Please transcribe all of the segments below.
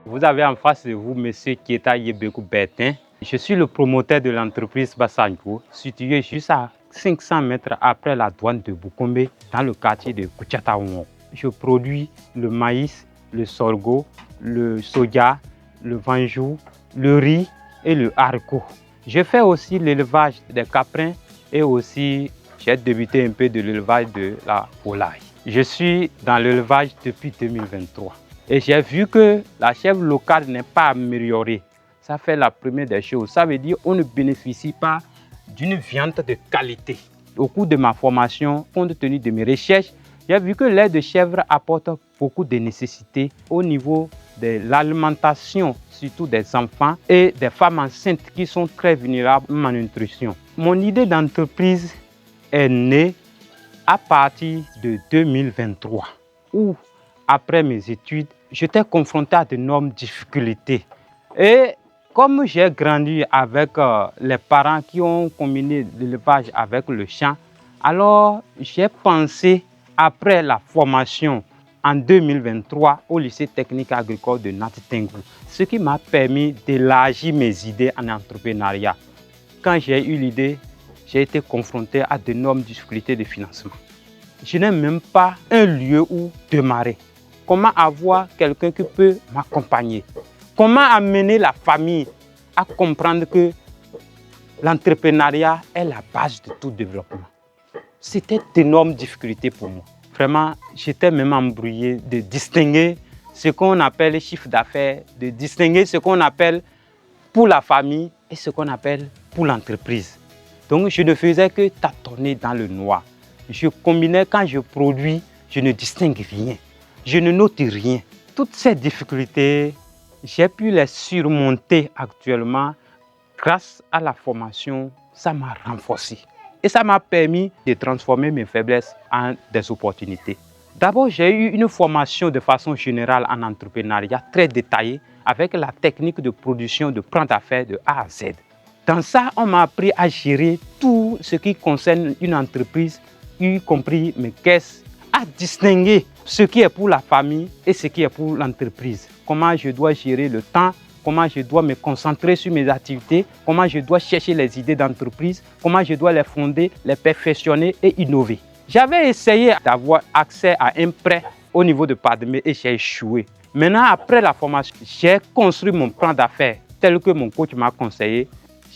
Vous avez en face de vous M. Kieta Yebekou Bertin. Je suis le promoteur de l'entreprise Bassanjo, située juste à 500 mètres après la douane de Boukombe, dans le quartier de Koutiataouon. Je produis le maïs, le sorgho, le soja, le vanjou, le riz et le haricot. Je fais aussi l'élevage des caprins et aussi j'ai débuté un peu de l'élevage de la volaille. Je suis dans l'élevage depuis 2023 et j'ai vu que la chèvre locale n'est pas améliorée. Ça fait la première des choses. Ça veut dire qu'on ne bénéficie pas d'une viande de qualité. Au cours de ma formation, compte tenu de mes recherches, j'ai vu que le lait de chèvre apporte beaucoup de nécessités au niveau de l'alimentation, surtout des enfants et des femmes enceintes qui sont très vulnérables en malnutrition. Mon idée d'entreprise est née à partir de 2023, où après mes études, j'étais confronté à d'énormes difficultés. Et comme j'ai grandi avec les parents qui ont combiné l'élevage avec le champ, alors j'ai pensé, après la formation en 2023 au lycée technique agricole de Nati Tengou, ce qui m'a permis d'élargir mes idées en entrepreneuriat. Quand j'ai eu l'idée, j'ai été confronté à d'énormes difficultés de financement. Je n'ai même pas un lieu où démarrer. Comment avoir quelqu'un qui peut m'accompagner? Comment amener la famille à comprendre que l'entrepreneuriat est la base de tout développement? C'était d'énormes difficultés pour moi. Vraiment, j'étais même embrouillé de distinguer ce qu'on appelle chiffre d'affaires, de distinguer ce qu'on appelle pour la famille et ce qu'on appelle pour l'entreprise. Donc, je ne faisais que tâtonner dans le noir. Je combinais, quand je produis, je ne distingue rien. Je ne note rien. Toutes ces difficultés, j'ai pu les surmonter actuellement grâce à la formation. Ça m'a renforcé. Et ça m'a permis de transformer mes faiblesses en des opportunités. D'abord, j'ai eu une formation de façon générale en entrepreneuriat très détaillée avec la technique de production de plan d'affaires de A à Z. Dans ça, on m'a appris à gérer tout ce qui concerne une entreprise, y compris mes caisses, à distinguer ce qui est pour la famille et ce qui est pour l'entreprise. Comment je dois gérer le temps, comment je dois me concentrer sur mes activités, comment je dois chercher les idées d'entreprise, comment je dois les fonder, les perfectionner et innover. J'avais essayé d'avoir accès à un prêt au niveau de Padmé et j'ai échoué. Maintenant, après la formation, j'ai construit mon plan d'affaires tel que mon coach m'a conseillé.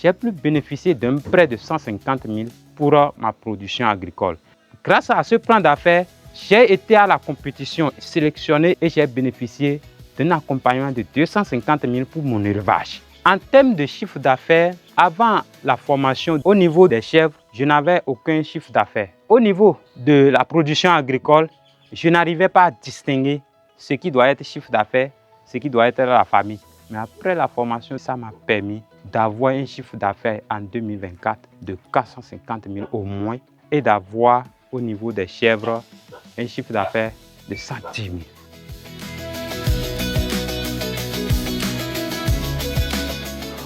J'ai pu bénéficier d'un prêt de 150 000 pour ma production agricole. Grâce à ce plan d'affaires, j'ai été à la compétition sélectionné et j'ai bénéficié d'un accompagnement de 250 000 pour mon élevage. En termes de chiffre d'affaires, avant la formation, au niveau des chèvres, je n'avais aucun chiffre d'affaires. Au niveau de la production agricole, je n'arrivais pas à distinguer ce qui doit être chiffre d'affaires, ce qui doit être la famille. Mais après la formation, ça m'a permis d'avoir un chiffre d'affaires en 2024 de 450 000 au moins et d'avoir au niveau des chèvres un chiffre d'affaires de 110 000.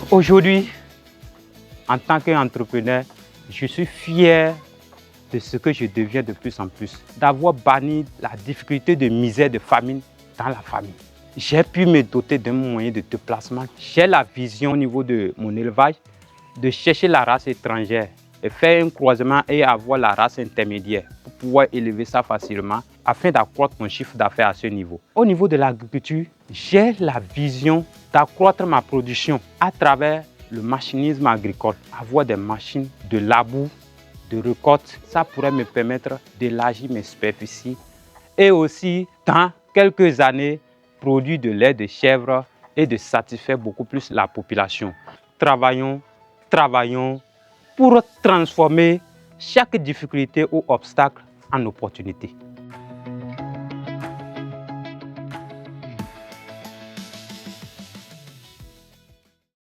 Aujourd'hui, en tant qu'entrepreneur, je suis fier de ce que je deviens de plus en plus, d'avoir banni la difficulté de misère, de famine dans la famille. J'ai pu me doter d'un moyen de déplacement. J'ai la vision au niveau de mon élevage de chercher la race étrangère et faire un croisement et avoir la race intermédiaire pour pouvoir élever ça facilement afin d'accroître mon chiffre d'affaires à ce niveau. Au niveau de l'agriculture, j'ai la vision d'accroître ma production à travers le machinisme agricole. Avoir des machines de labour, de récolte, ça pourrait me permettre d'élargir mes superficies et aussi, dans quelques années, produire de lait de chèvre et de satisfaire beaucoup plus la population. Travaillons pour transformer chaque difficulté ou obstacle en opportunité.